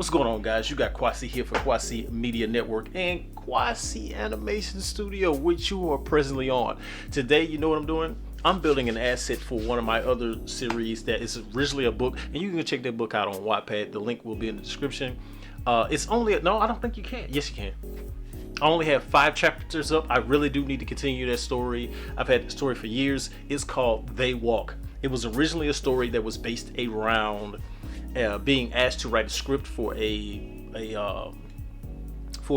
What's going on, guys? You got Quasi here for Quasi Media Network and Quasi Animation Studio, which you are presently on. Today, you know what I'm doing? I'm building an asset for one of my other series that is originally a book, and you can check that book out on Wattpad. The link will be in the description. It's only no, I don't think you can. Yes, you can. I only have 5 chapters up. I really do need to continue that story. I've had the story for years. It's called They Walk. It was originally a story that was based around being asked to write a script for a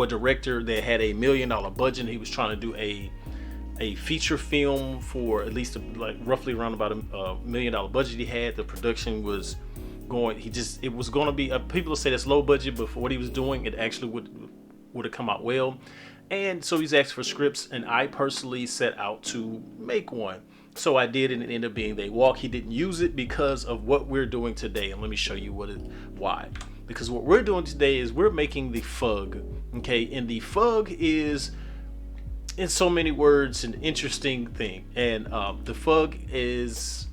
director that had $1 million budget. He was trying to do a feature film for at least roughly around about $1 million budget he had. The production was going. It was going to be. People say that's low budget, but for what he was doing, it actually would have come out well. And so he's asked for scripts, and I personally set out to make one. So I did, and it ended up being They Walk. He didn't use it because of what we're doing today, and let me show you why. Because what we're doing today is we're making the F.U.G. Okay, and the F.U.G. is, in so many words, an interesting thing. And the F.U.G. is,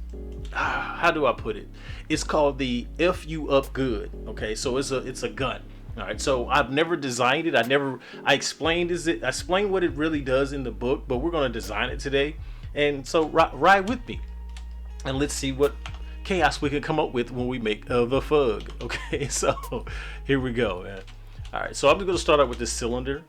how do I put it? It's called the F.U.U.G. Okay, so it's a gun. All right, so I've never designed it. I explained what it really does in the book, but we're gonna design it today. And so ride with me, and let's see what chaos we can come up with when we make the F.U.G. Okay, so here we go, man. All right, so I'm just gonna start out with this cylinder.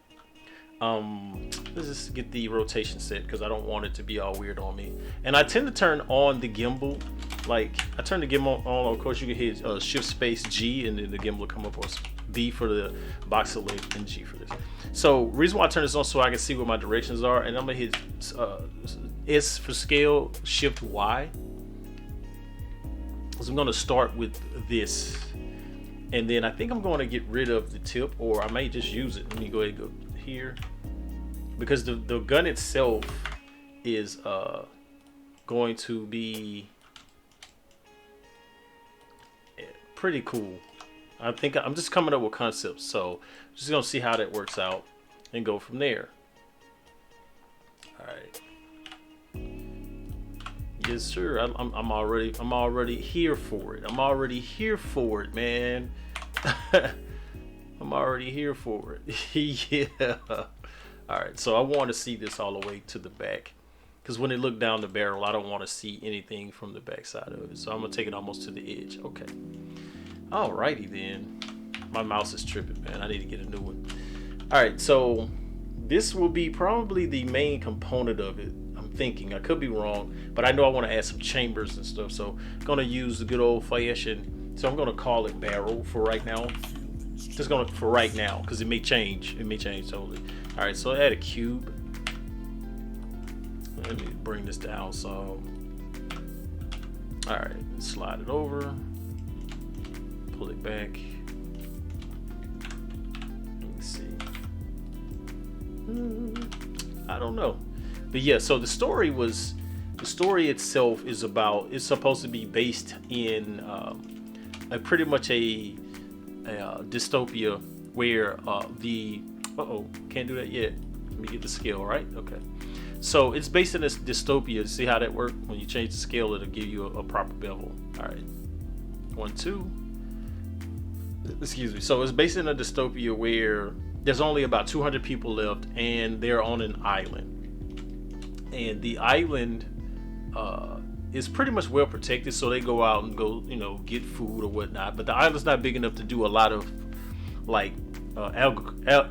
Let's just get the rotation set because I don't want it to be all weird on me. And I tend to turn on the gimbal. Like, I turn the gimbal on. Of course, you can hit Shift Space G, and then the gimbal will come up, or B for the box of length and G for this. So reason why I turn this on so I can see what my directions are, and I'm gonna hit S for scale, Shift Y. So I'm gonna start with this, and then I think I'm going to get rid of the tip, or I may just use it. Let me go ahead and go here, because the gun itself is going to be pretty cool. I think I'm just coming up with concepts, so I'm just gonna see how that works out and go from there. All right. Yes, sir. I'm already here for it. I'm already here for it, man. I'm already here for it. Yeah. All right. So I want to see this all the way to the back, because when they look down the barrel, I don't want to see anything from the back side of it. So I'm gonna take it almost to the edge. Okay. Alrighty then. My mouse is tripping, man. I need to get a new one. Alright, so this will be probably the main component of it. I'm thinking. I could be wrong, but I know I want to add some chambers and stuff. So I'm gonna use the good old fashioned. So I'm gonna call it barrel for right now. Just gonna for right now, because it may change. It may change totally. Alright, so add a cube. Let me bring this down so. Alright, slide it over. Pull it back. Let's see. I don't know, but yeah. So the story itself is about. It's supposed to be based in pretty much a dystopia where can't do that yet. Let me get the scale right. Okay. So it's based in this dystopia. See how that works? When you change the scale, it'll give you a proper bevel. All right. 1, 2. Excuse me. So it's based in a dystopia where there's only about 200 people left, and they're on an island. And the island is pretty much well protected, so they go out and go, get food or whatnot. But the island's not big enough to do a lot of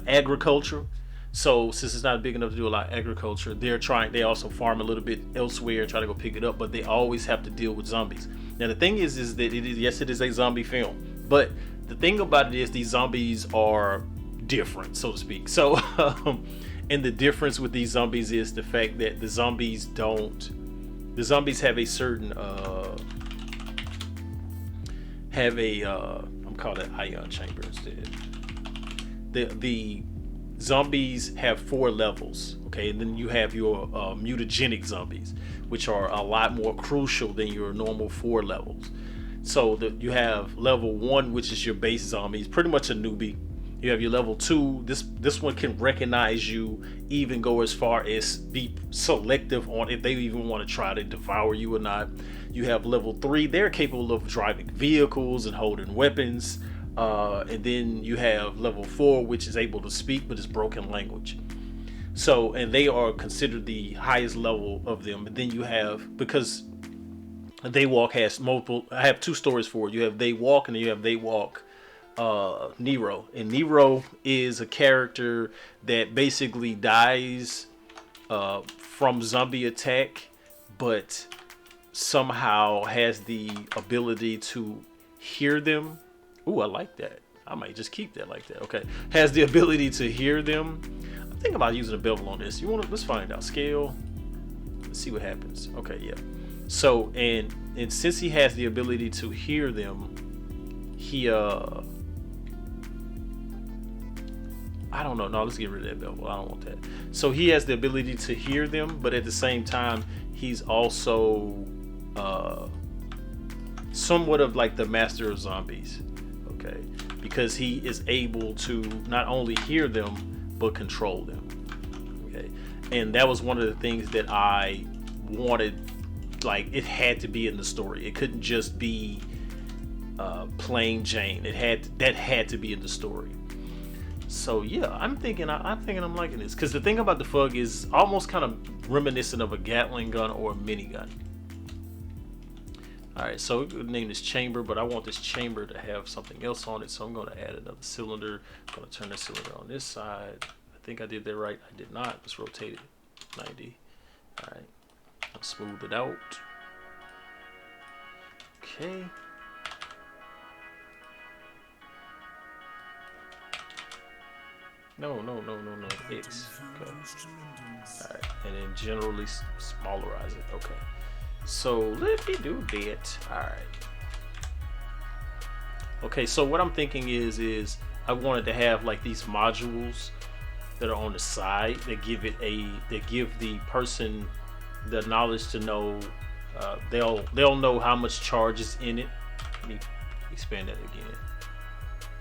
agriculture. So since it's not big enough to do a lot of agriculture, they also farm a little bit elsewhere and try to go pick it up, but they always have to deal with zombies. Now the thing is that it is a zombie film, but the thing about it is these zombies are different, so to speak. So and the difference with these zombies is the fact that the zombies have a certain I'm calling it ion chamber instead. The zombies have 4 levels, okay, and then you have your mutagenic zombies, which are a lot more crucial than your normal 4 levels. So you have level 1, which is your base zombies, pretty much a newbie. You have your level 2. This one can recognize you, even go as far as be selective on if they even want to try to devour you or not. You have level 3. They're capable of driving vehicles and holding weapons. And then you have level 4, which is able to speak but it's broken language. So, and they are considered the highest level of them. And then you have, because They Walk has multiple. I have two stories for it. You have They Walk, and then you have They Walk Nero. And Nero is a character that basically dies from zombie attack, but somehow has the ability to hear them. Ooh, I like that. I might just keep that like that. Okay, has the ability to hear them. I'm thinking about using a bevel on this. You want to? Let's find out. Scale. Let's see what happens. Okay, yeah. So and since he has the ability to hear them, he I don't know. No, let's get rid of that bevel. I don't want that. So he has the ability to hear them, but at the same time, he's also somewhat of like the master of zombies. Okay, because he is able to not only hear them but control them. Okay, and that was one of the things that I wanted. Like, it had to be in the story. It couldn't just be plain Jane. That had to be in the story. So yeah, I'm thinking I'm liking this, because the thing about the F.U.G is almost kind of reminiscent of a Gatling gun or a minigun. All right, so we're gonna name this chamber, but I want this chamber to have something else on it, so I'm gonna add another cylinder. I'm gonna turn the cylinder on this side. I think I did that right. I did not. Let's rotate it 90. All right. I'll smooth it out. Okay. No. X. Okay. Alright. And then generally smallerize it. Okay. So let me do that. Alright. Okay, so what I'm thinking is I wanted to have like these modules that are on the side that give the person the knowledge to know, they'll know how much charge is in it. Let me expand that again.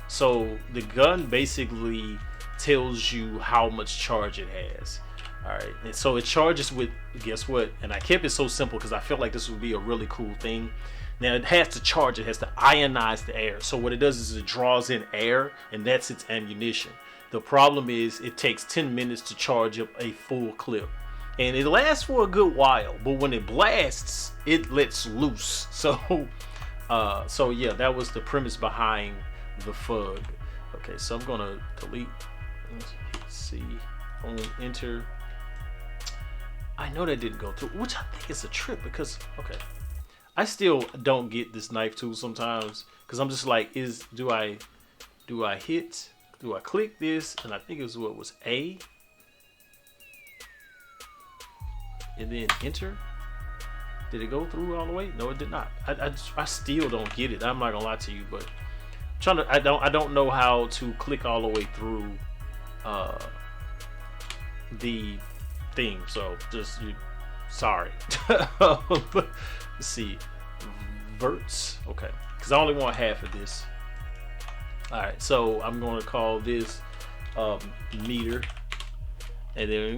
So the gun basically tells you how much charge it has. All right, and so it charges with, guess what? And I kept it so simple because I felt like this would be a really cool thing. Now it has to charge, it has to ionize the air. So what it does is it draws in air, and that's its ammunition. The problem is it takes 10 minutes to charge up a full clip. And it lasts for a good while, but when it blasts, it lets loose. So yeah, that was the premise behind the F.U.G. Okay, so I'm gonna delete. Let's hit C, on enter. I know that didn't go through, which I think is a trip because, okay, I still don't get this knife tool sometimes because I'm just like, do I click this? And I think it was what was A. And then enter. Did it go through all the way? No, it did not. I still don't get it. I'm not gonna lie to you, but I don't know how to click all the way through the thing. So just sorry. Let's see, verts. Okay, because I only want half of this. All right, so I'm going to call this meter, and then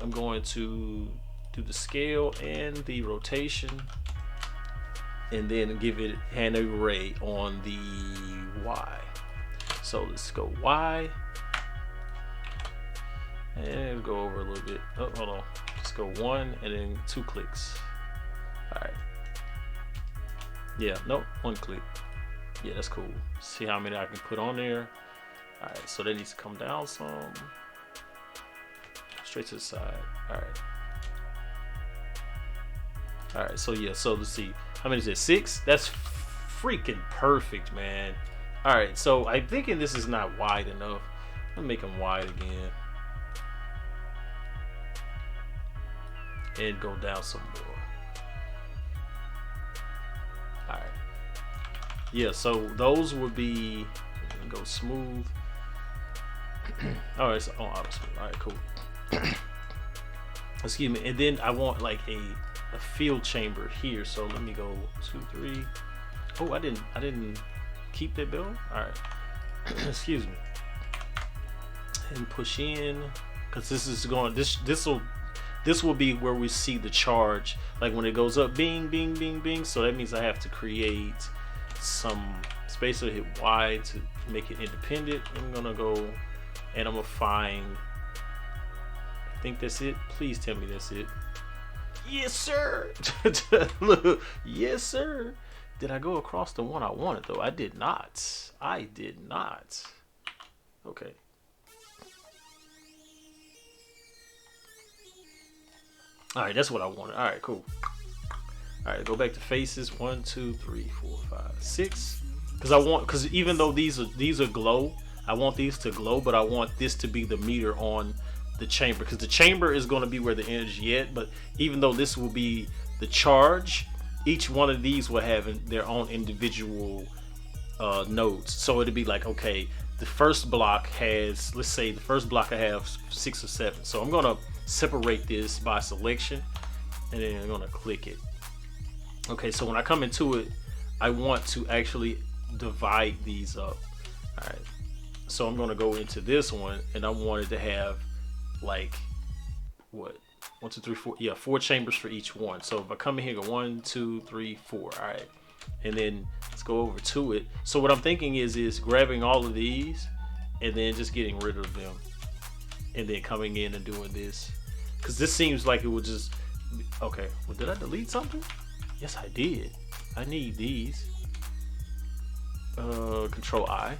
I'm going to do the scale and the rotation, and then give it an array on the Y. So let's go Y, and go over a little bit. Oh, hold on. Let's go 1 and then 2 clicks. All right. Yeah, nope, 1 click. Yeah, that's cool. See how many I can put on there. All right, so that needs to come down some. Straight to the side. All right. All right, so yeah, so let's see. How many is it? 6? That's freaking perfect, man. All right, so I'm thinking this is not wide enough. I'm gonna make them wide again. And go down some more. All right. Yeah, so those would be, go smooth. All right, so on auto smooth. All right, cool. Excuse me. And then I want like a field chamber here. So let me go 2, 3. Oh, I didn't keep that bill. All right. Excuse me. And push in, because this is going. This will be where we see the charge. Like when it goes up, bing, bing, bing, bing. So that means I have to create some spacer, hit Y to make it independent. I'm gonna go and I'm gonna find, I think that's it. Please tell me that's it. Yes, sir. Look, yes, sir. Did I go across the one I wanted though? I did not. I did not. Okay. All right, that's what I wanted. All right, cool. All right, go back to faces. 1, 2, 3, 4, 5, 6. Because even though these are glow, I want these to glow, but I want this to be the meter on the chamber, because the chamber is going to be where the energy at. But even though this will be the charge, each one of these will have their own individual nodes. So it'd be like, okay, the first block has, let's say the first block I have 6 or 7. So I'm gonna separate this by selection, and then I'm gonna click it. Okay, so when I come into it, I want to actually divide these up. All right, so I'm gonna go into this one, and I wanted to have like what, 1, 2, 3, 4, yeah, 4 chambers for each one. So if I come in here, go 1, 2, 3, 4. All right, and then let's go over to it. So what I'm thinking is grabbing all of these and then just getting rid of them, and then coming in and doing this, because this seems like it would just, okay, well, did I delete something? Yes, I did. I need these. Control I,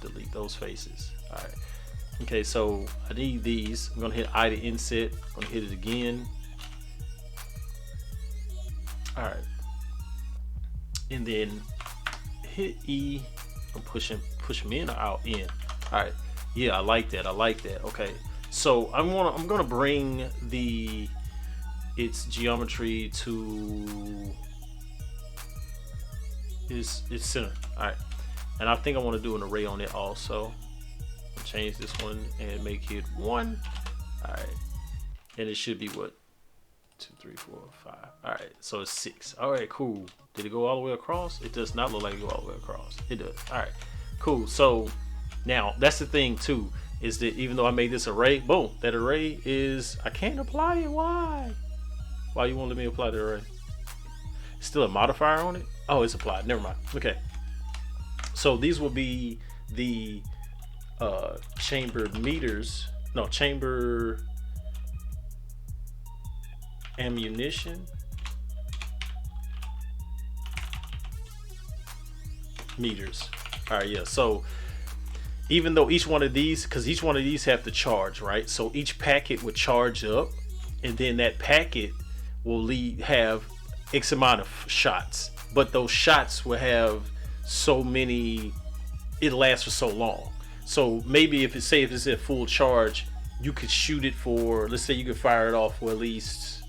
delete those faces. All right. Okay, so I need these. I'm gonna hit I to inset. I'm gonna hit it again. All right. And then hit E. I'm push them in or out, in. All right. Yeah, I like that. I like that. Okay. So I'm gonna bring its geometry to its center. All right. And I think I want to do an array on it also. Change this one and make it 1. All right. And it should be what? 2, 3, 4, 5. All right. So it's 6. All right, cool. Did it go all the way across? It does not look like it go all the way across. It does. All right, cool. So now that's the thing too, is that even though I made this array, boom, that array is, I can't apply it. Why? Why you won't let me apply the array? Still a modifier on it? Oh, it's applied. Never mind. Okay. So these will be the chamber meters. No, chamber ammunition meters. All right, yeah. So even though each one of these, because each one of these have to charge, right? So each packet would charge up, and then that packet will have X amount of shots, but those shots will have so many, it lasts for so long. So maybe if it's at full charge, you could shoot it for, let's say you could fire it off for at least,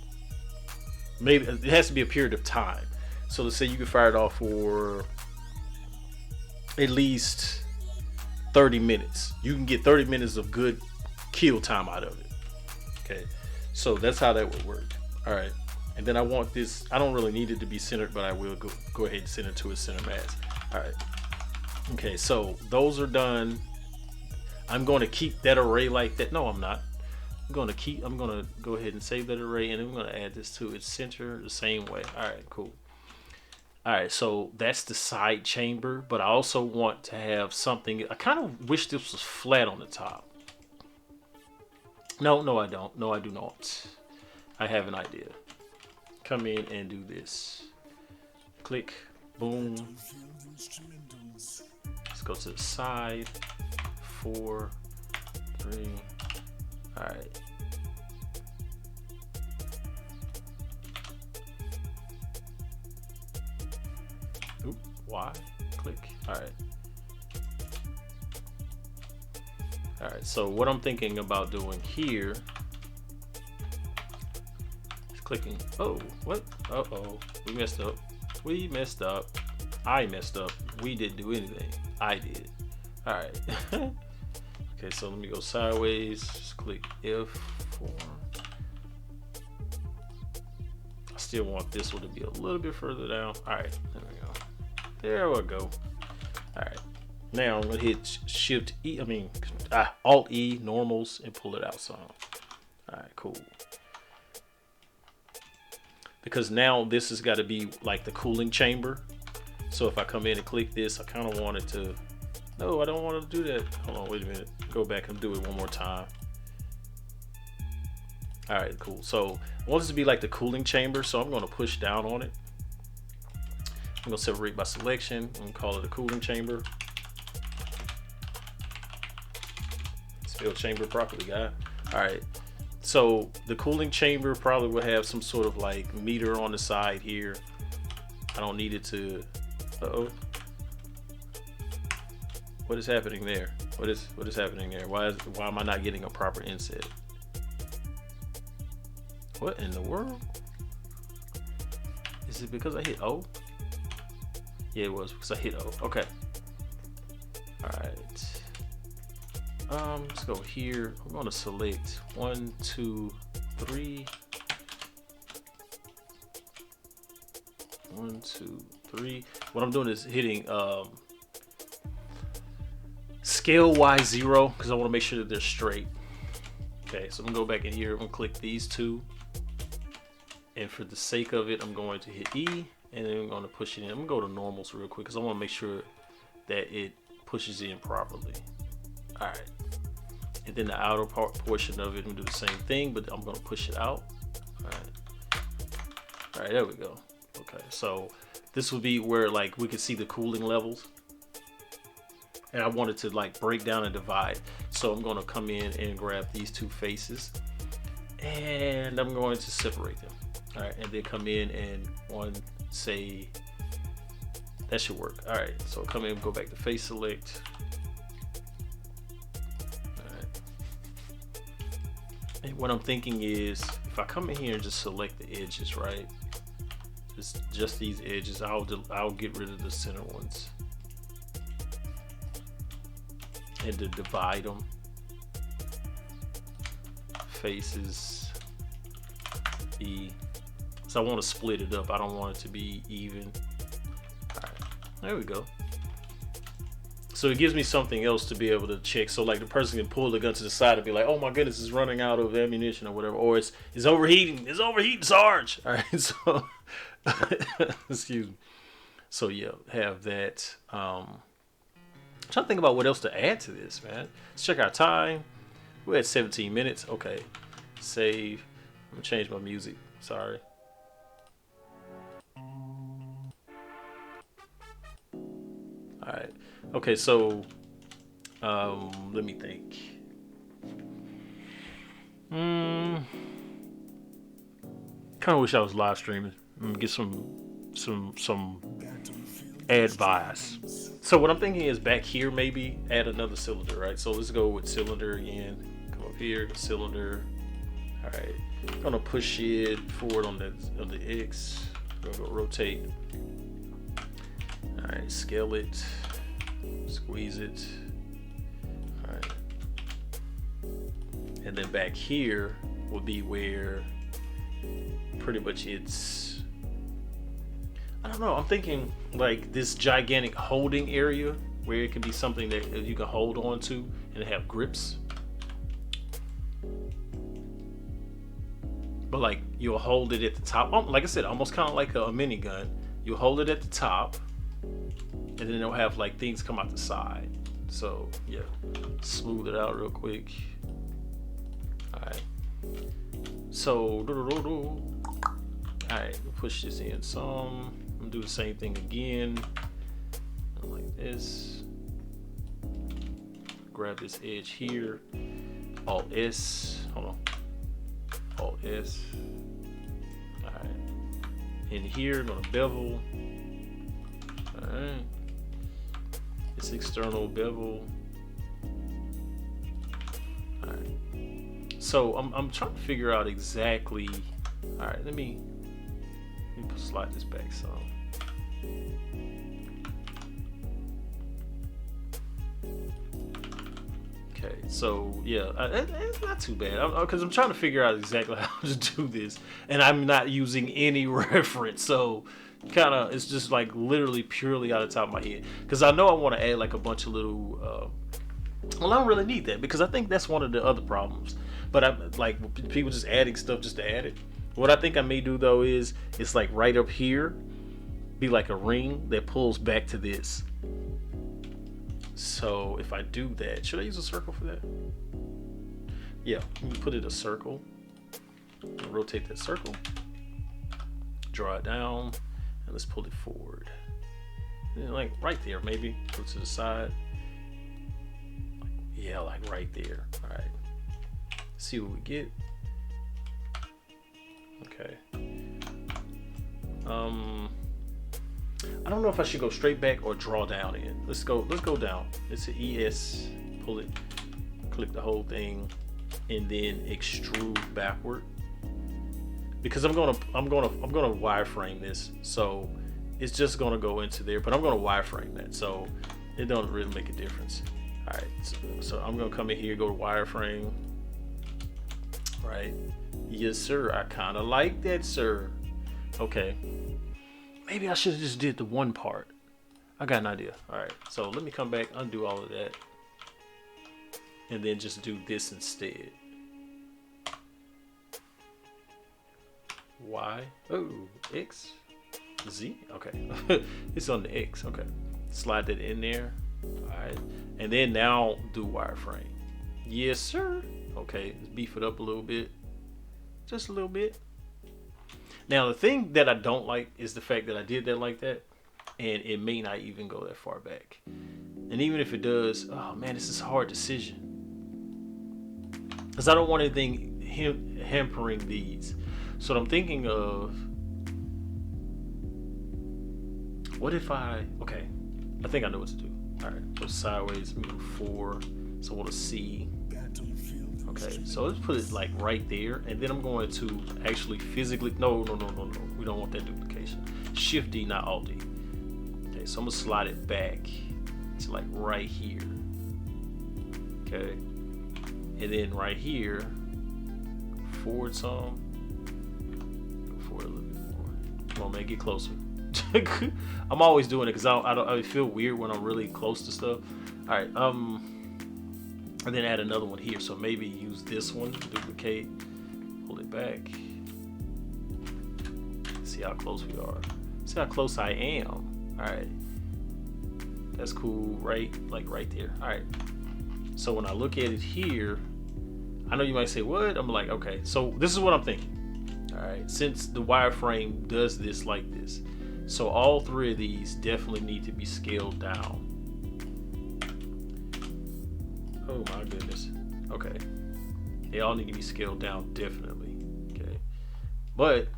maybe it has to be a period of time. So let's say you could fire it off for at least 30 minutes. You can get 30 minutes of good kill time out of it. Okay, so that's how that would work. All right, and then I want this, I don't really need it to be centered, but I will go ahead and send it to its center mass. All right, okay, so those are done. I'm going to keep that array like that. No, I'm not. I'm going to go ahead and save that array, and I'm going to add this to its center the same way. All right, cool. All right, so that's the side chamber, but I also want to have something, I kind of wish this was flat on the top. No, I don't. No, I do not. I have an idea. Come in and do this. Click, boom. Let's go to the side. 4, 3. All right. Oop, Y. Click. All right. All right. So what I'm thinking about doing here is clicking. Oh, what? Uh-oh. We messed up. We messed up. I messed up. We didn't do anything. I did. All right. Okay, so let me go sideways. Just click F4. I still want this one to be a little bit further down. All right, there we go. There we go. All right. Now I'm gonna hit Shift E. Alt E, normals, and pull it out some. All right, cool. Because now this has got to be like the cooling chamber. So if I come in and click this, I kind of want it to, no, I don't want to do that. Hold on, wait a minute. Go back and do it one more time. All right, cool. So I want this to be like the cooling chamber. So I'm going to push down on it. I'm going to separate by selection and call it a cooling chamber. Spell chamber properly, guy. All right. So the cooling chamber probably will have some sort of like meter on the side here. I don't need it to, uh-oh. What is happening there? What is happening there? Why am I not getting a proper inset? What in the world? Is it because I hit O? Yeah, it was because I hit O. Okay. Alright. Let's go here. I'm gonna select 1, 2, 3. 1, 2, 3. What I'm doing is hitting scale Y0 because I want to make sure that they're straight. Okay, so I'm gonna go back in here. I'm gonna click these two, and for the sake of it, I'm going to hit E, and then I'm gonna push it in. I'm gonna go to normals real quick because I want to make sure that it pushes in properly. All right, and then the outer portion of it, I'm gonna do the same thing, but I'm gonna push it out. All right, there we go. Okay, so this would be where like we could see the cooling levels. And I wanted to like break down and divide. So I'm gonna come in and grab these two faces and I'm going to separate them. All right, and then come in and say, that should work. All right, so come in, go back to face select. All right. And what I'm thinking is if I come in here and just select the edges, right? Just these edges, I'll get rid of the center ones. And to divide them, faces, E. So I want to split it up. I don't want it to be even. All right, there we go. So it gives me something else to be able to check. So like the person can pull the gun to the side and be like, "Oh my goodness, it's running out of ammunition or whatever," or it's overheating. It's overheating, Sarge. All right, so excuse me. So yeah, have that. I'm trying to think about what else to add to this, man. Let's check our time. We're at 17 minutes. Okay. Save. I'm gonna change my music. Sorry. Alright. Okay, so let me think. Kinda wish I was live streaming. Get some advice. So what I'm thinking is back here, maybe add another cylinder, right? So let's go with cylinder again. Come up here, cylinder. All right, I'm gonna push it forward on the X. I'm gonna go rotate. All right, scale it, squeeze it. All right, and then back here will be where pretty much it's. I don't know, I'm thinking like this gigantic holding area where it can be something that you can hold on to and have grips. But like you'll hold it at the top. Like I said, almost kind of like a minigun. You'll hold it at the top and then it'll have like things come out the side. So yeah, smooth it out real quick. All right. So, all right, push this in some. I'm gonna do the same thing again. Like this. Grab this edge here. Alt S. Hold on. Alt S. All right. In here, I'm gonna bevel. All right. This external bevel. All right. So I'm trying to figure out exactly. All right. Let me slide this back some. Okay, so yeah, it's not too bad because I'm trying to figure out exactly how to do this, and I'm not using any reference, so kind of it's just like literally purely out of the top of my head. Because I know I want to add like a bunch of little. Well, I don't really need that because I think that's one of the other problems. But I'm like people just adding stuff just to add it. What I think I may do though is it's like right up here, be like a ring that pulls back to this. So if I do that, should I use a circle for that? Yeah, let me put it a circle. Rotate that circle. Draw it down, and let's pull it forward. And like right there, maybe. Go to the side. Yeah, like right there. All right. See what we get. Okay. I don't know if I should go straight back or draw down in. Let's go down. It's an ES. Pull it. Click the whole thing, and then extrude backward. Because I'm gonna wireframe this, so it's just gonna go into there. But I'm gonna wireframe that, so it don't really make a difference. All right, so I'm gonna come in here, go to wireframe. Right, yes sir. I kind of like that, sir. Okay, maybe I should have just did the one part. I got an idea. All right, so let me come back, undo all of that, and then just do this instead. Y, oh, X, Z, okay. It's on the X, okay. Slide that in there, all right. And then now do wireframe. Yes, sir. Okay, let's beef it up a little bit. Just a little bit. Now, the thing that I don't like is the fact that I did that like that, and it may not even go that far back. And even if it does, oh man, this is a hard decision. Because I don't want anything hampering these. So what I'm thinking of, what if okay, I think I know what to do. All right, go sideways, move 4, so I want to see. Okay, so let's put it like right there, and then I'm going to actually physically, no, we don't want that duplication. Shift D, not Alt D. Okay, so I'm gonna slide it back to like right here. Okay, and then right here, forward some. A little bit more. Come on, man, get closer. I'm always doing it because I feel weird when I'm really close to stuff. All right, and then add another one here. So maybe use this one, duplicate, pull it back. See how close we are. See how close I am. All right, that's cool, right? Like right there. All right. So when I look at it here, I know you might say, "What?" I'm like, okay. So this is what I'm thinking. All right, since the wireframe does this like this, so all 3 of these definitely need to be scaled down. Oh my goodness. Okay, they all need to be scaled down, definitely. Okay, but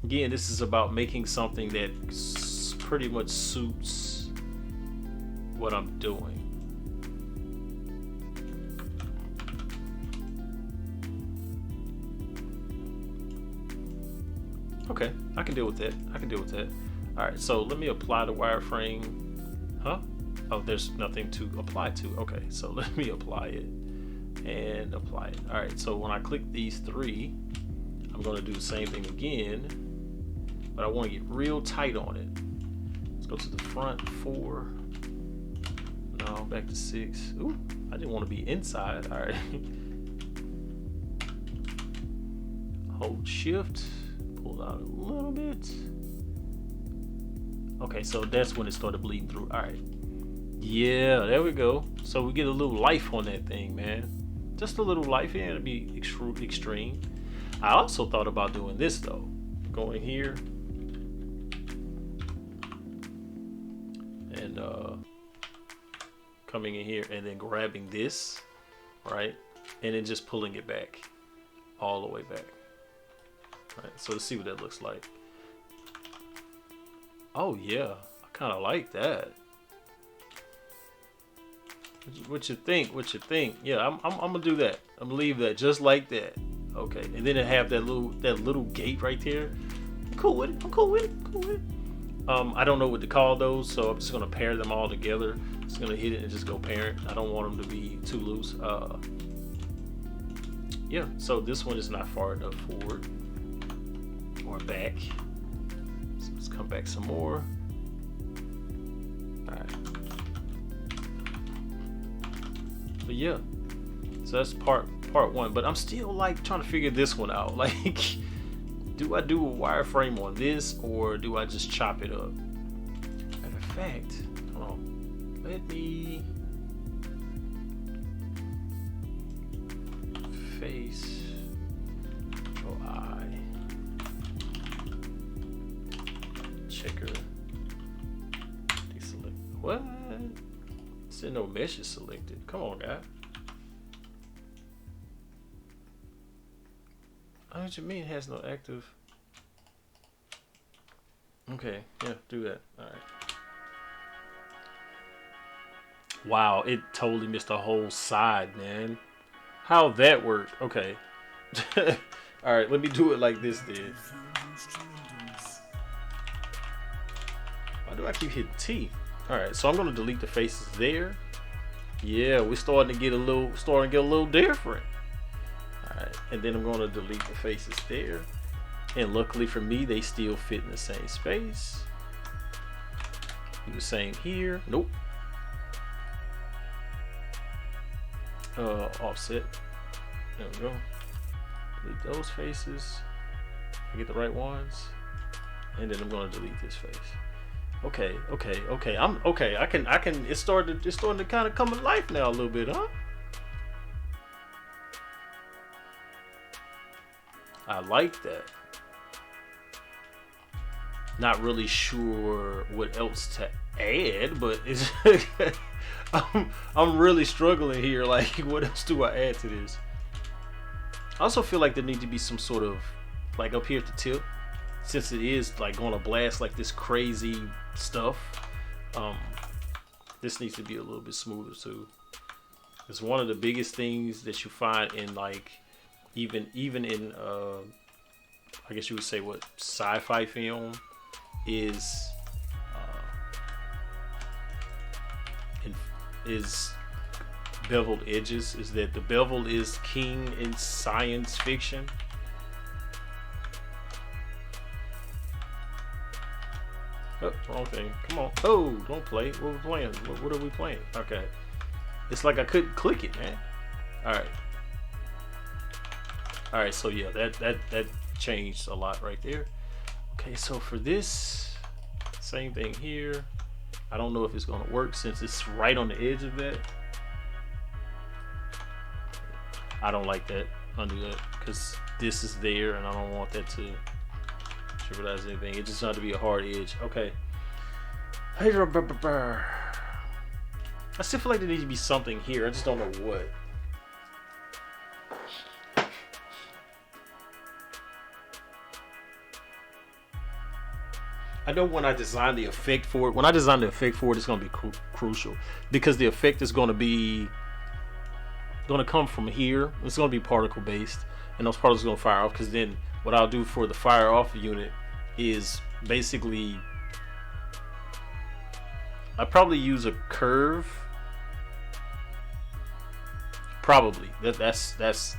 again, this is about making something that pretty much suits what I'm doing. Okay, I can deal with that. All right, so let me apply the wireframe. Huh? Oh, there's nothing to apply to. Okay, so let me apply it and apply it. All right, so when I click these 3, I'm gonna do the same thing again, but I wanna get real tight on it. Let's go to the front 4. No, back to 6. Ooh, I didn't wanna be inside. All right. Hold shift. Pull out a little bit. Okay, so that's when it started bleeding through. All right, yeah, there we go. So we get a little life on that thing, man. Just a little life. Yeah, it'll be extreme. I also thought about doing this though. Going here and coming in here and then grabbing this, right, and then just pulling it back all the way back. Right, so let's see what that looks like. Oh yeah, I kind of like that. What you think? Yeah, I'm gonna do that. I'm gonna leave that just like that. Okay, and then it have that little gate right there. I'm cool with it. I don't know what to call those, so I'm just gonna pair them all together. Just gonna hit it and just go parent. I don't want them to be too loose. Yeah, so this one is not far enough forward or back. So let's come back some more. All right. But yeah, so that's part 1. But I'm still like trying to figure this one out. Like, do I do a wireframe on this or do I just chop it up? fact, hold on. Let me face control I checker deselect. What? Said no mesh is selected. Come on, guy. What you mean it has no active? Okay, yeah, do that. All right. Wow, it totally missed the whole side, man. How'd that work? Okay. All right, let me do it like this then. Why do I keep hitting T? All right, so I'm gonna delete the faces there. Yeah, we're starting to get a little different. All right, and then I'm gonna delete the faces there. And luckily for me, they still fit in the same space. Do the same here. Nope. Offset. There we go. Delete those faces. I get the right ones. And then I'm gonna delete this face. Okay. I'm okay. I can. It's starting to kind of come to life now a little bit, huh? I like that. Not really sure what else to add, but it's I'm really struggling here. Like, what else do I add to this? I also feel like there needs to be some sort of, like, up here at the tip, since it is like going to blast like this crazy stuff. This needs to be a little bit smoother too. It's one of the biggest things that you find in, like, even in I guess you would say what sci-fi film is beveled edges. Is that the bevel is king in science fiction. Oh, wrong thing. Come on. Oh, don't play. What are we playing? What are we playing? Okay. It's like I couldn't click it, man. Alright. Alright, so yeah, that changed a lot right there. Okay, so for this, same thing here. I don't know if it's gonna work since it's right on the edge of that. I don't like that. Undo that, because this is there and I don't want that to jeopardize anything. It just has to be a hard edge. Okay. I still feel like there needs to be something here. I just don't know what. I know when I designed the effect for it, it's going to be crucial, because the effect is going to come from here. It's going to be particle based, and those particles are going to fire off, because then what I'll do for the fire off unit is basically I probably use a curve. Probably that's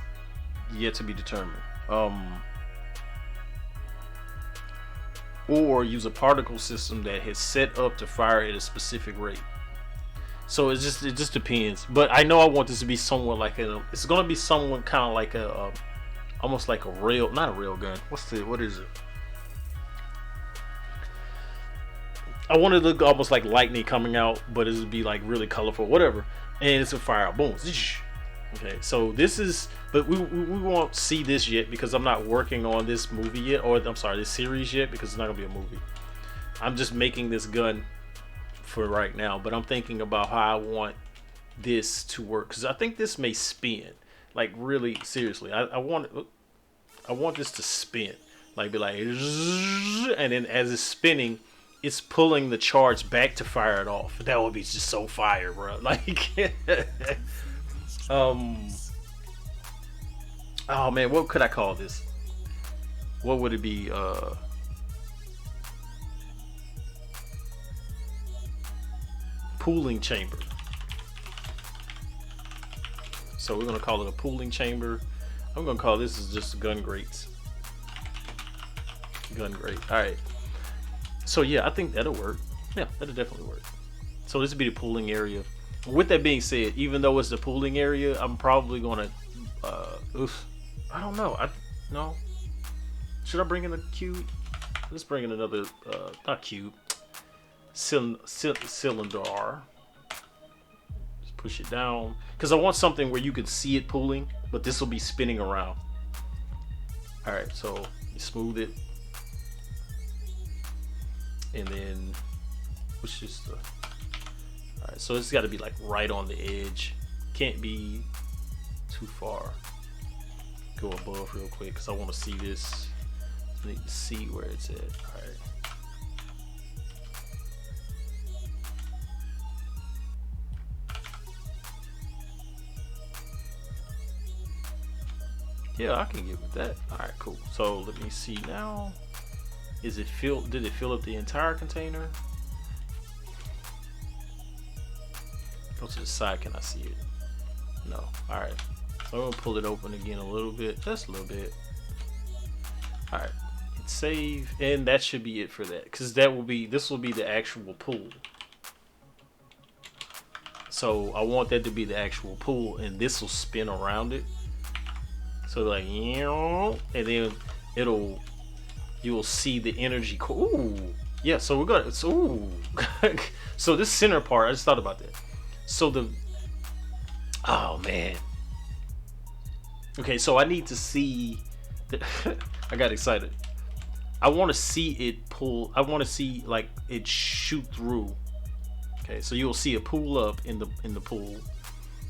yet to be determined. Or use a particle system that has set up to fire at a specific rate. So it just depends. But I know I want this to be somewhat like it's gonna be somewhat kind of like almost like not a rail gun. What is it? I want it to look almost like lightning coming out, but it would be like really colorful, whatever. And it's a fire out, boom. Okay, so this is, but we won't see this yet because I'm not working on this movie yet, or I'm sorry, this series yet, because it's not gonna be a movie. I'm just making this gun for right now, but I'm thinking about how I want this to work, because I think this may spin, like really seriously. I want this to spin, like be like, and then as it's spinning, it's pulling the charge back to fire it off. That would be just so fire, bro. Like, oh man, what could I call this? What would it be? Pooling chamber. So we're gonna call it a pooling chamber. I'm gonna call this is just gun grates. Gun grate. All right. So yeah, I think that'll work. Yeah, that'll definitely work. So this would be the pooling area. With that being said, even though it's the pooling area, I'm probably gonna I don't know. No. Should I bring in a cube? Let's bring in another not cube. cylinder. Just push it down because I want something where you can see it pulling, but this will be spinning around. All right, so you smooth it, and then push this. All right, so it's got to be like right on the edge. Can't be too far. Go above real quick because I want to see this. I need to see where it's at. All right. Yeah, I can get with that. All right, cool. So let me see now. Is it filled? Did it fill up the entire container? Go to the side. Can I see it? No. All right. So I'm gonna pull it open again a little bit, just a little bit. All right. Hit save, and that should be it for that, because this will be the actual pool. So I want that to be the actual pool, and this will spin around it. So like, and then you will see the energy. Ooh, yeah. So we're gonna. So this center part, I just thought about that. So oh man. Okay, so I need to see. I got excited. I want to see it pull. I want to see like it shoot through. Okay, so you'll see it pull up in the pool.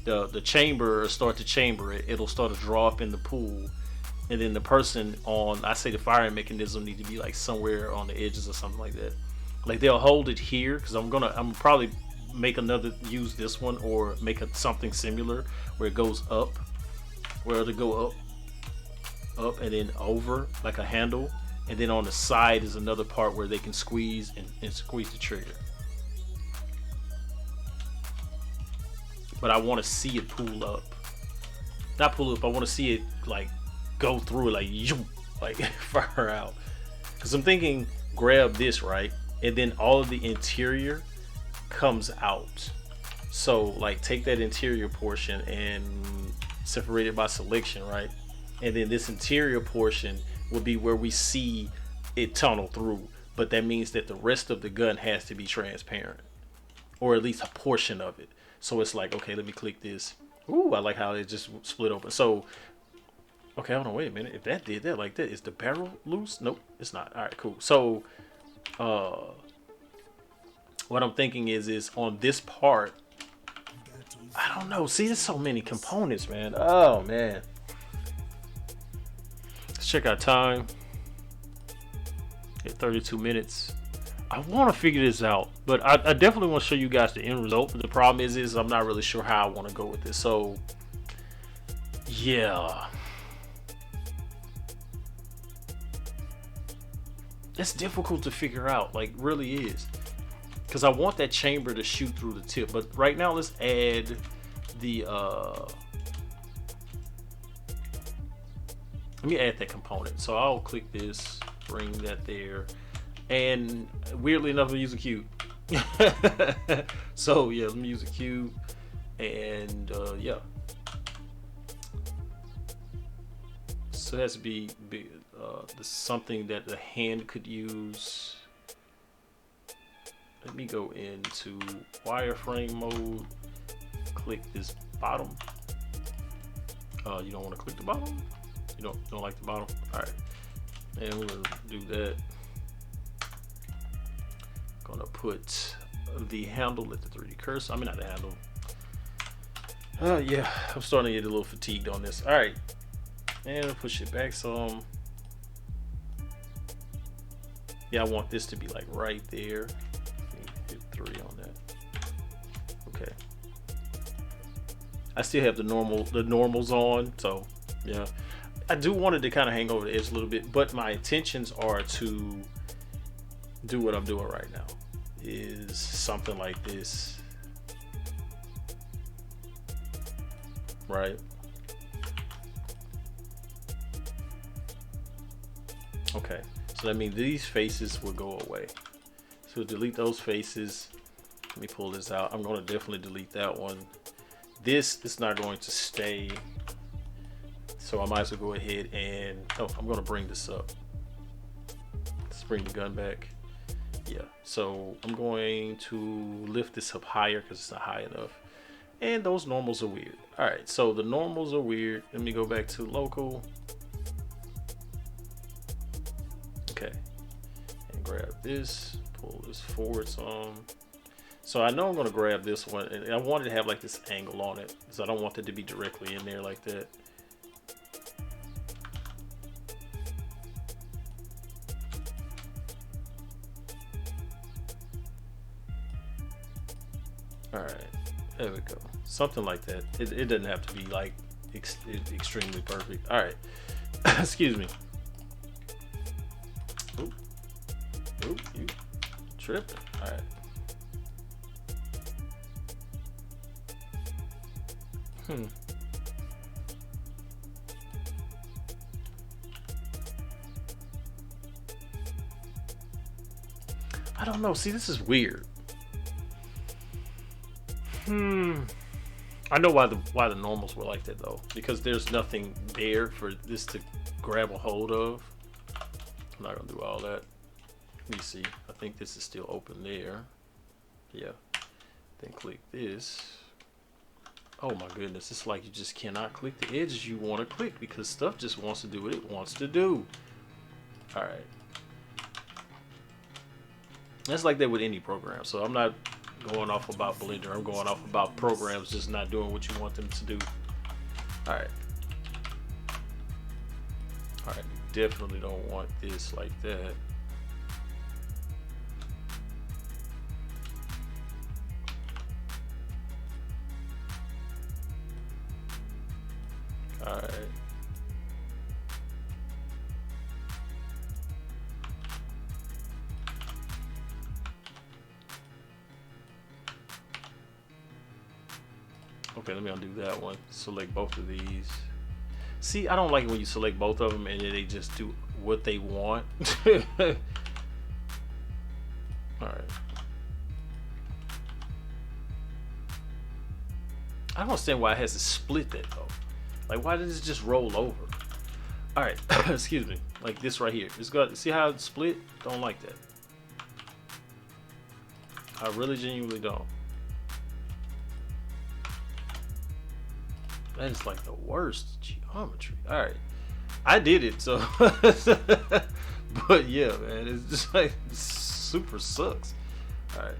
The chamber start to chamber it. It'll start to draw up in the pool, and then the person on, I say the firing mechanism need to be like somewhere on the edges or something like that. Like they'll hold it here because I'm probably make use this one or make something similar where it goes up, where it'll go up and then over like a handle, and then on the side is another part where they can squeeze and squeeze the trigger. But I want to see it pull up. Not pull up, I want to see it like go through it, like fire out. Because I'm thinking grab this, right? And then all of the interior comes out. So like take that interior portion and separate it by selection, right? And then this interior portion will be where we see it tunnel through. But that means that the rest of the gun has to be transparent, or at least a portion of it. So it's like, okay, let me click this. Ooh, I like how it just split open. So, okay, hold on, wait a minute. If that did that like that, is the barrel loose? Nope, it's not. All right, cool. So, what I'm thinking is on this part, I don't know. See, there's so many components, man. Oh, man. Let's check our time. At 32 minutes. I want to figure this out, but I definitely want to show you guys the end result. The problem is I'm not really sure how I want to go with this. So, yeah. It's difficult to figure out, like really is. Because I want that chamber to shoot through the tip. But right now, let's add the... let me add that component. So I'll click this, bring that there. And weirdly enough, I'm using cube. So yeah, let me use a cube, and yeah. So it has to be something that the hand could use. Let me go into wireframe mode. Click this bottom. You don't want to click the bottom. You don't like the bottom. All right, and we're gonna do that. Gonna put the handle at the 3D cursor. I mean, not the handle. Yeah, I'm starting to get a little fatigued on this. All right, and push it back some. Yeah, I want this to be like right there. Hit 3 on that. Okay. I still have the normals on, so yeah. I do want it to kind of hang over the edge a little bit, but my intentions are to do what I'm doing right now, is something like this, right? Okay, so that means these faces will go away. So delete those faces. Let me pull this out. I'm going to definitely delete that one. This is not going to stay, so I might as well go ahead and I'm going to bring this up. Let's bring the gun back. Yeah, so I'm going to lift this up higher because it's not high enough. And those normals are weird. All right, so the normals are weird. Let me go back to local. Okay, and grab this, pull this forward some. So I know I'm gonna grab this one, and I wanted to have like this angle on it, because I don't want it to be directly in there like that. All right, there we go. Something like that. It doesn't have to be like extremely perfect. All right, excuse me. Oop, oop, you tripping. All right. I don't know. See, this is weird. I know why the normals were like that though, because there's nothing there for this to grab a hold of. I'm not gonna do all that. Let me see. I think this is still open there. Yeah. Then click this. Oh my goodness, it's like you just cannot click the edges you want to click because stuff just wants to do what it wants to do. All right. That's like that with any program. So I'm not going off about Blender. I'm going off about programs just not doing what you want them to do. All right. All right. Definitely don't want this like that. All right. Okay, let me undo that one. Select both of these. See, I don't like it when you select both of them and then they just do what they want. All right. I don't understand why it has to split that though. Like, why does it just roll over? All right, excuse me. Like this right here. It's got, see how it's split? Don't like that. I really genuinely don't. That is like the worst geometry. All right, I did it, so. But yeah, man, it's just like super sucks. All right.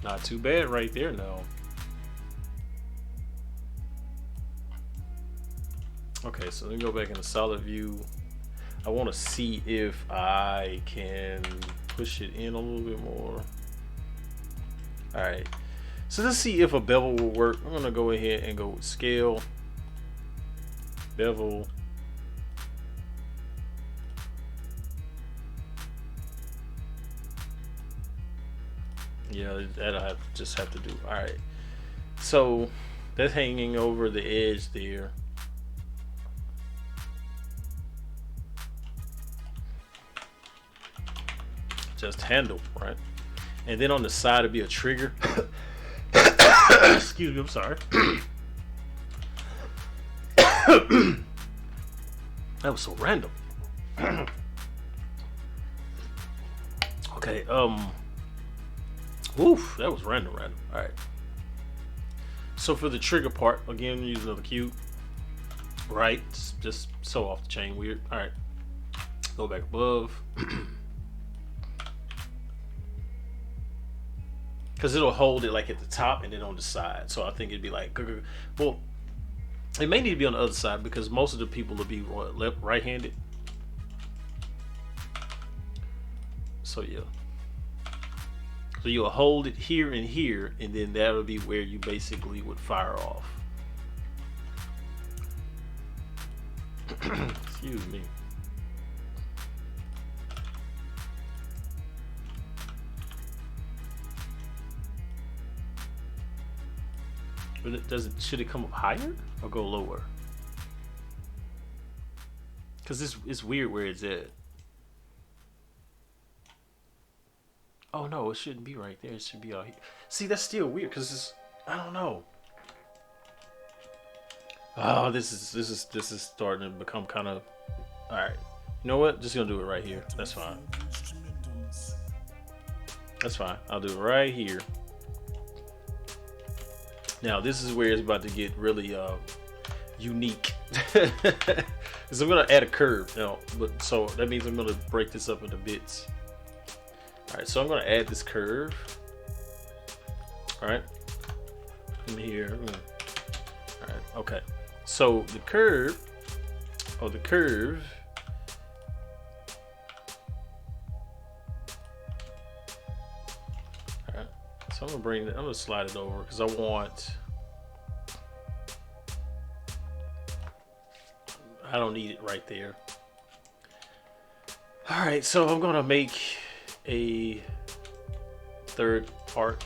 Not too bad right there now. Okay, so let me go back into solid view. I want to see if I can push it in a little bit more. All right, so let's see if a bevel will work. I'm gonna go ahead and go with scale, bevel. Yeah, that I just have to do. All right, so that's hanging over the edge there. Just handle, right? And then on the side it'll be a trigger. Excuse me, I'm sorry. That was so random. Okay, oof, that was random. All right. So for the trigger part, again, use another cube. Right, just so off the chain weird. All right, go back above. Because it'll hold it like at the top and then on the side. So I think it'd be like, well, it may need to be on the other side because most of the people will be right-handed. So yeah. So you'll hold it here and here, and then that'll be where you basically would fire off. Excuse me. But should it come up higher or go lower? Because it's weird where it's at. Oh no, it shouldn't be right there. It should be out here. See, that's still weird because it's. I don't know. Oh, this is starting to become kind of. All right. You know what? Just gonna do it right here. That's fine. That's fine. I'll do it right here. Now this is where it's about to get really unique. Because I'm gonna add a curve now, but so that means I'm gonna break this up into bits. All right, so I'm gonna add this curve. All right, in here. All right, okay. So the curve, or the curve. All right, so I'm gonna slide it over because I want. I don't need it right there. All right, so I'm gonna make a third part.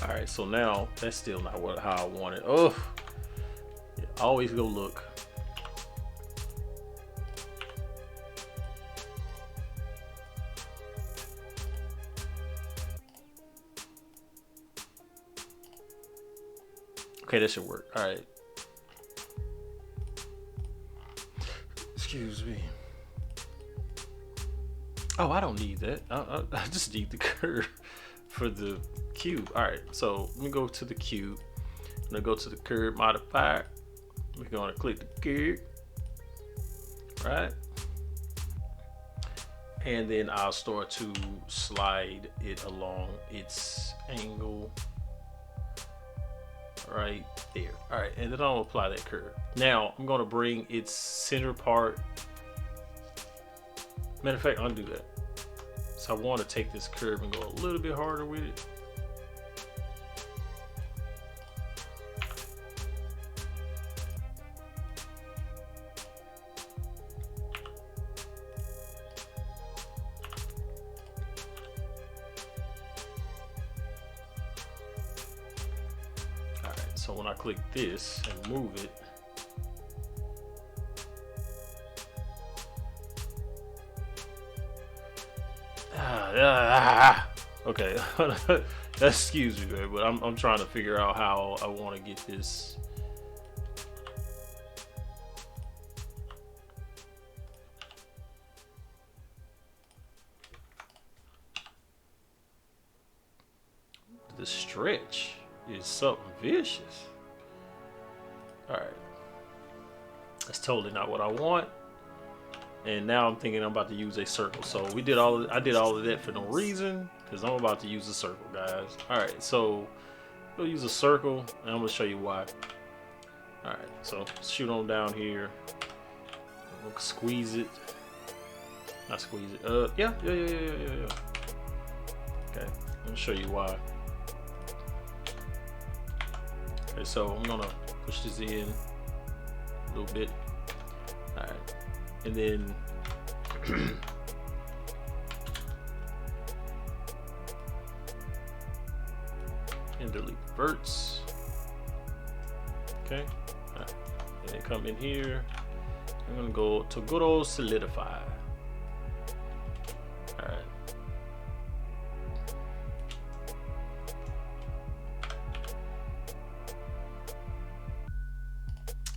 All right, so now that's still not how I want it. Oh, yeah, always go look. Okay, that should work. All right. Excuse me. Oh, I don't need that. I just need the curve for the cube. All right, so let me go to the cube. I'm gonna go to the curve modifier. We're gonna click the curve, right? And then I'll start to slide it along its angle right there. All right, and then I'll apply that curve. Now I'm gonna bring its center part. Matter of fact, undo that. So I want to take this curve and go a little bit harder with it. All right, so when I click this and move it, okay. Excuse me, babe, but I'm trying to figure out how I want to get this. The stretch is something vicious. All right, that's totally not what I want. And now I'm thinking I'm about to use a circle. So I did all of that for no reason because I'm about to use a circle, guys. All right, so we'll use a circle and I'm gonna show you why. All right, so shoot on down here. We'll squeeze it. Not squeeze it. Yeah. Okay, let me show you why. Okay, so I'm gonna push this in a little bit. All right. And then and delete the verts. Okay. All right. And then come in here. I'm gonna go to good old solidify. All right.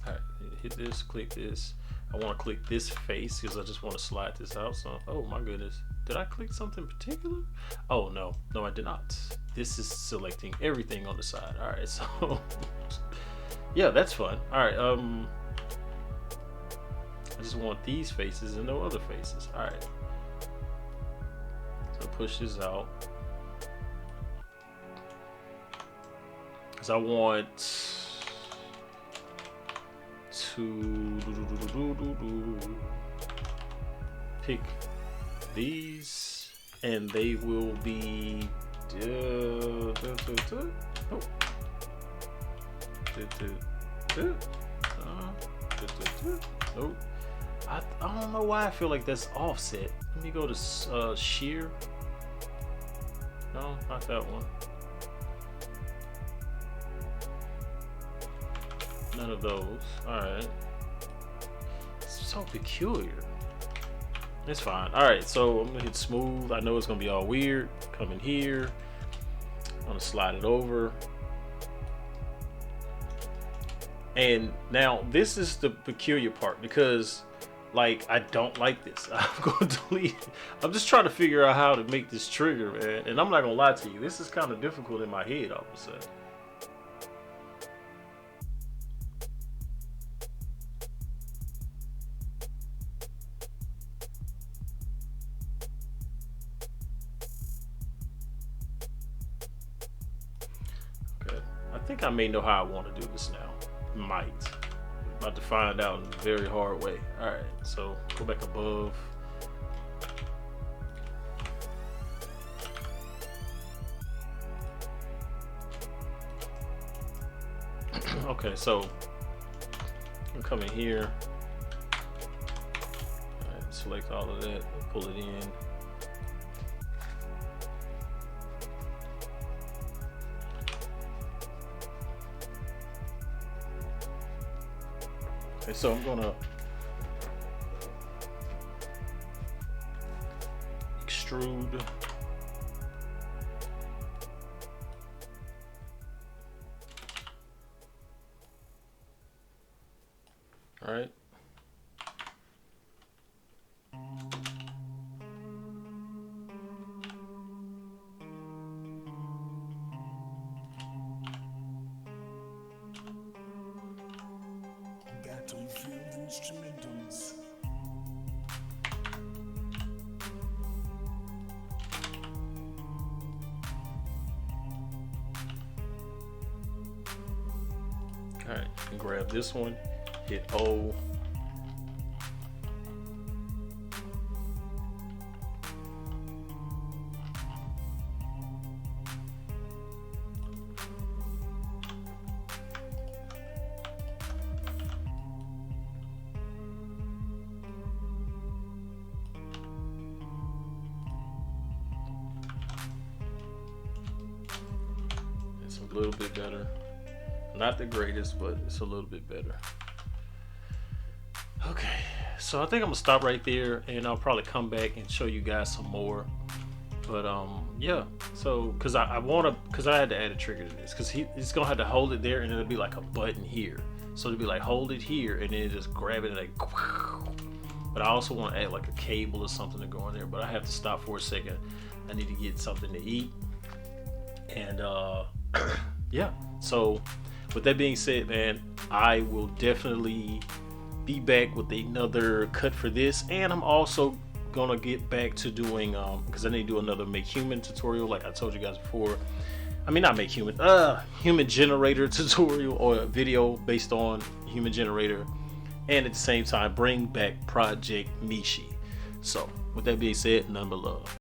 All right. Hit this. Click this. I want to click this face because I just want to slide this out. So, oh my goodness, did I click something particular? Oh no, I did not. This is selecting everything on the side. All right, so yeah, that's fun. All right, I just want these faces and no other faces. All right, so push this out because I want to pick these and they will be Oh. Oh. I don't know why I feel like that's offset. Let me go to shear. No, not that one. None of those. Alright. So peculiar. It's fine. Alright, so I'm gonna hit smooth. I know it's gonna be all weird. Come in here. I'm gonna slide it over. And now this is the peculiar part, because like I don't like this. I'm going to delete it. I'm just trying to figure out how to make this trigger, man. And I'm not gonna lie to you, this is kind of difficult in my head all of a sudden. Okay, I think I may know how I want to do this now. Might. About to find out in a very hard way. Alright, so go back above. Okay, so I'm come in here. Alright, select all of that, pull it in. Okay, so I'm gonna extrude. All right. Battlefield instrumentals. All right, and grab this one, hit O. It's a little bit better. Not the greatest, but it's a little bit better. Okay, so I think I'm gonna stop right there, and I'll probably come back and show you guys some more. But yeah, so because I had to add a trigger to this, because he's gonna have to hold it there, and it'll be like a button here. So it'll be like hold it here, and then just grab it and like. But I also want to add like a cable or something to go in there. But I have to stop for a second. I need to get something to eat, and yeah. So with that being said, man, I will definitely be back with another cut for this, and I'm also gonna get back to doing because I need to do another make human tutorial, like I told you guys before. I mean, not make human, human generator tutorial, or a video based on human generator, and at the same time bring back Project Mishi. So with that being said, none but love.